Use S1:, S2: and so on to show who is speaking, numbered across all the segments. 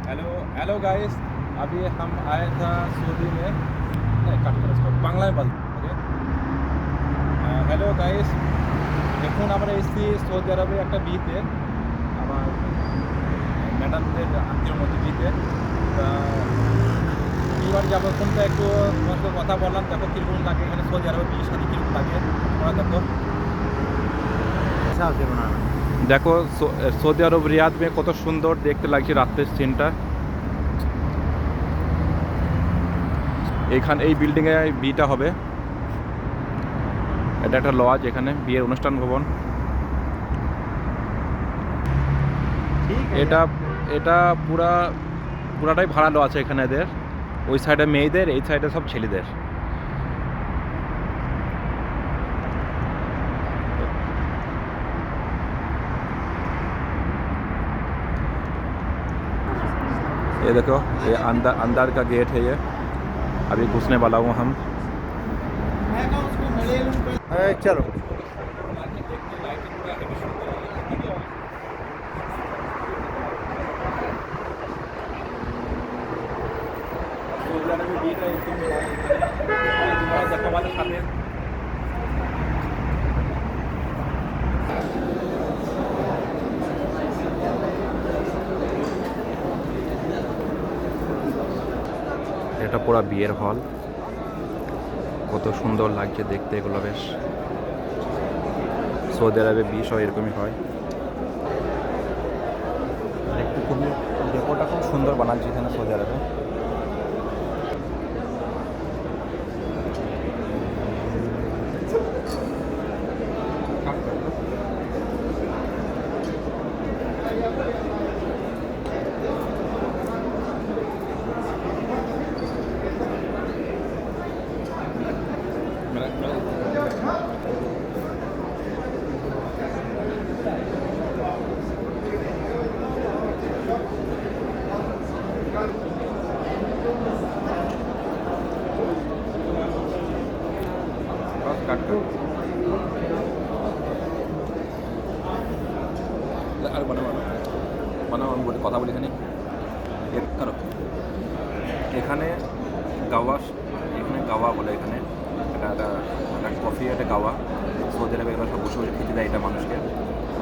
S1: Hello hello guys. अभी हम आए था सऊदी में, नहीं कट कर इसको বাংলায় বল। ওকে, হ্যালো গাইস, এখন আমরা এসেছি সৌদি আরবে একটা বিয়েতে, আমার ম্যাডামদের আত্মীয়র মধ্যে বিয়েতে। তা এবার যাবো কোনটা একটু তোমার সাথে কথা বললাম, দেখো কীরকম লাগে এখানে সৌদি আরবে বিয়ে শাদী কীরকম লাগে তোমরা দেখো। দেখো সৌদি আরব রিয়াদ में কত সুন্দর দেখতে লাগছে রাতের সিনটা। এখানে এই বিল্ডিংয়ে বিয়েটা হবে, এটা একটা লজ, এখানে বিয়ের অনুষ্ঠান ভবন। এটা এটা পুরাটাই ভাড়ালো আছে এখানে এদের, ওই সাইডে মেয়েদের, এই সাইডে সব ছেলেদের। ये देखो, ये अंदर का गेट है, ये अभी घुसने वाला हूँ हम।
S2: चलो
S1: এটা পুরো বিয়ের হল, কত সুন্দর লাগছে দেখতে এগুলো বেশ। সৌদি আরবে বিয়ে সব এরকমই হয়। একটু খুবই ডেকোরটা খুব সুন্দর বানাচ্ছে এখানে সৌদি আরবে। কথা বলি এখানে এখানে গাওয়া, এখানে গাওয়া বলে, এখানে একটা কফি, একটা গাওয়া। সৌদি আরবে এবার সব বসে বসে খেতে দেয় এটা মানুষকে,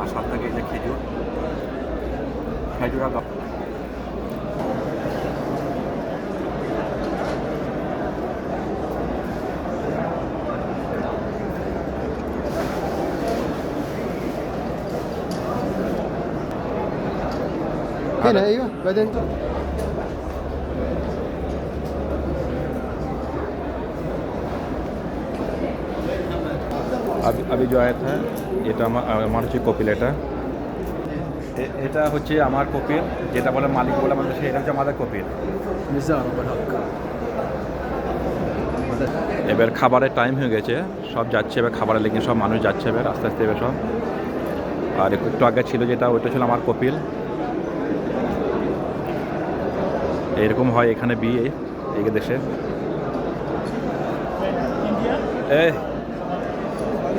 S1: আর সাথে থাকে এই যে খেজুর আর
S2: هنا ايوه بعدين
S1: अभी जो आया था এটা আমার হচ্ছে কপিল। এটা হচ্ছে আমার কপিল, যেটা বলে মালিক বলে আমাদের, সেটা হচ্ছে আমাদের কপিল। এবার খাবারের টাইম হয়ে গেছে, সব যাচ্ছে এবার খাবারের লেগে, সব মানুষ যাচ্ছে এবার আস্তে আস্তে এবার সব। আর একটু আগে ছিল যেটা, ওইটা ছিল আমার কপিল। এরকম হয় এখানে বিয়ে এই দেশে।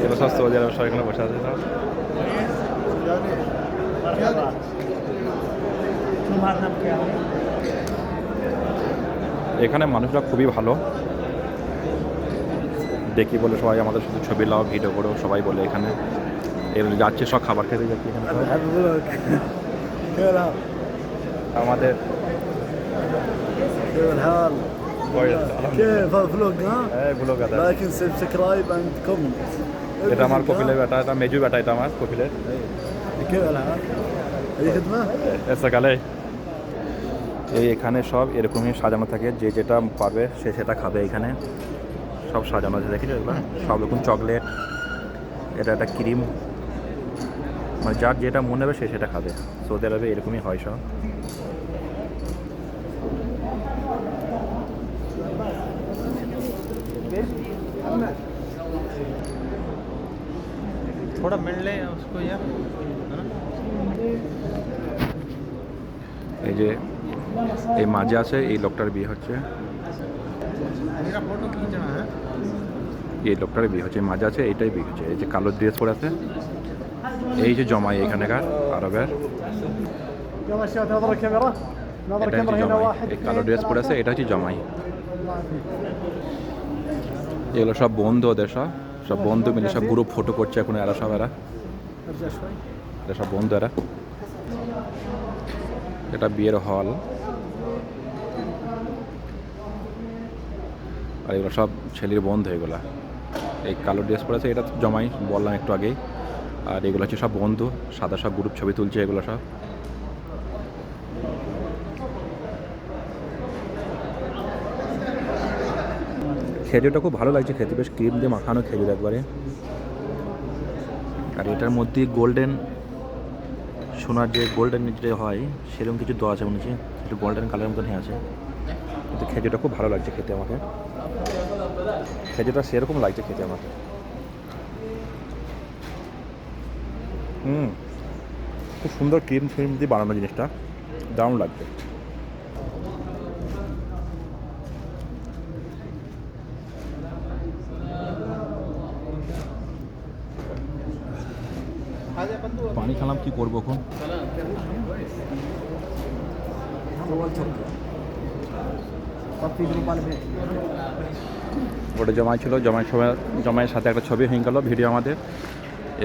S1: এবার সব সৌদি আরব সব এখানে বসে আছে সব। এখানে মানুষরা খুবই ভালো, দেখি বলে সবাই আমাদের শুধু ছবি লাও, ভিডিও করো, সবাই বলে এখানে। এবার যাচ্ছে সব খাবার খেতে যাচ্ছে এখানে আমাদের।
S2: كيف الحال؟ كيف فلوق ها؟
S1: ব্লগ আছে।
S2: لكن سبسكرايب اند كومنت
S1: এটা আমার কপিলের বেটা, এটা মেজু বেটা, এটা আমার কপিলের।
S2: كيف الحال؟ اي خدمه؟
S1: এসে গেলে এই এখানে সব এরকমই সাজানো থাকে, যে যেটা পারবে সে সেটা খাবে। এখানে সব সাজানো আছে, দেখেছো এগুলো সব রকম চকলেট, এটা একটা ক্রিম, মানে যার যেটা মনে হবে সে সেটা খাবে। সৌদি আরবে এরকমই হয় সব।
S2: थोड़ा मिल ले उसको यार,
S1: এই যে এই মাঝে আছে, এই লোকটার বিয়ে হচ্ছে, এই লোকটার বিয়ে হচ্ছে, মাঝে আছে, এইটাই বিয়ে হচ্ছে। এই যে কালো ড্রেস পরে আছে, এই যে জমাই এখানকার আরবের।
S2: نظر
S1: এটা হচ্ছে
S2: كاميرا هنا
S1: জমাই।
S2: واحد
S1: এই কালো
S2: اثنين
S1: ড্রেস পরে আছে,
S2: ثلاثة.
S1: এটা হচ্ছে জমাই।
S2: الله يعافيك.
S1: এগুলো সব বন্ধু, ওদের সব সব বন্ধু মিলে সব গ্রুপ ফটো করছে এখন এরা সব এরা
S2: ارجع شوي.
S1: এটা সব বন্ধু এরা। এটা বিয়ের হল, আর এগুলো সব ছেলের বন্ধু এগুলা। এই কালো ড্রেস পরেছে এটা জমাই, বললাম একটু আগেই। আর এগুলো হচ্ছে সব বন্ধু, সাদা সব গ্রুপ ছবি তুলছে এগুলো সব। খেজুরটা খুব ভালো লাগছে খেতে, বেশ ক্রিম দিয়ে মাখানো খেজুর একবারে। আর এটার মধ্যে গোল্ডেন সোনার যে গোল্ডেন যে হয় সেরকম কিছু দেওয়া আছে মনে হচ্ছে, একটু গোল্ডেন কালারের মতন হয়ে আছে। কিন্তু খেজুরটা খুব ভালো লাগছে খেতে আমাকে, খেজুরটা সেরকম লাগছে খেতে আমাকে। খুব সুন্দর ক্রিম ফ্রিম দিয়ে বানানো জিনিসটা, দারুণ লাগছে। পানি খেলাম, কি করবো এখন? ওটা জমাই ছিল, জমায়ের সাথে একটা ছবি হয়ে গেল ভিডিও আমাদের।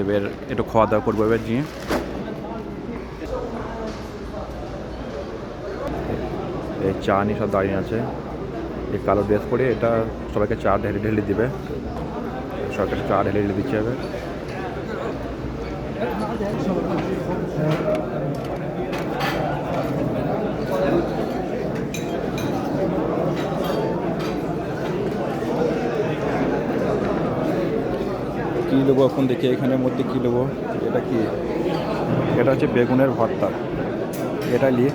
S1: এবার একটু খাওয়া দাওয়া করবো এবার গিয়ে। এই চা নিয়ে সব দাঁড়িয়ে আছে, এই কালো ড্রেস পরে এটা সবাইকে চা ঢেলে দিবে, সরকার চা ঢেলে দিচ্ছে এবার। কী নেবো এখন দেখি এখানের মধ্যে কী নেবো। এটা কি? এটা হচ্ছে বেগুনের ভর্তা, এটা নিয়ে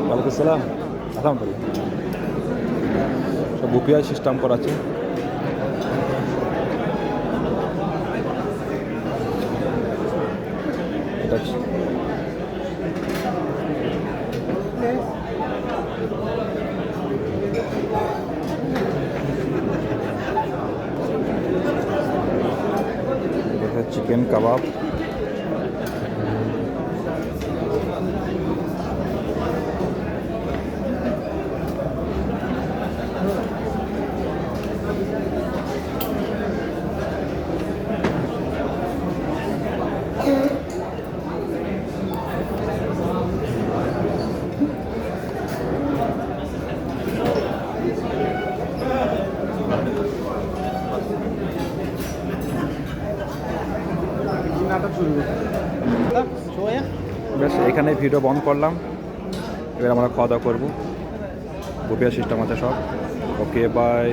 S1: ওয়ালাইকুম আসসালাম। আলহামদুলিল্লাহ, সব ইউপিআই সিস্টেম করা আছে। এটা চিকেন কাবাব, বেশ এখানে ভিডিও বন্ধ করলাম। এবার আমরা খাওয়া দাওয়া করবো, বুফে সিস্টেম আছে সব। Okay bye.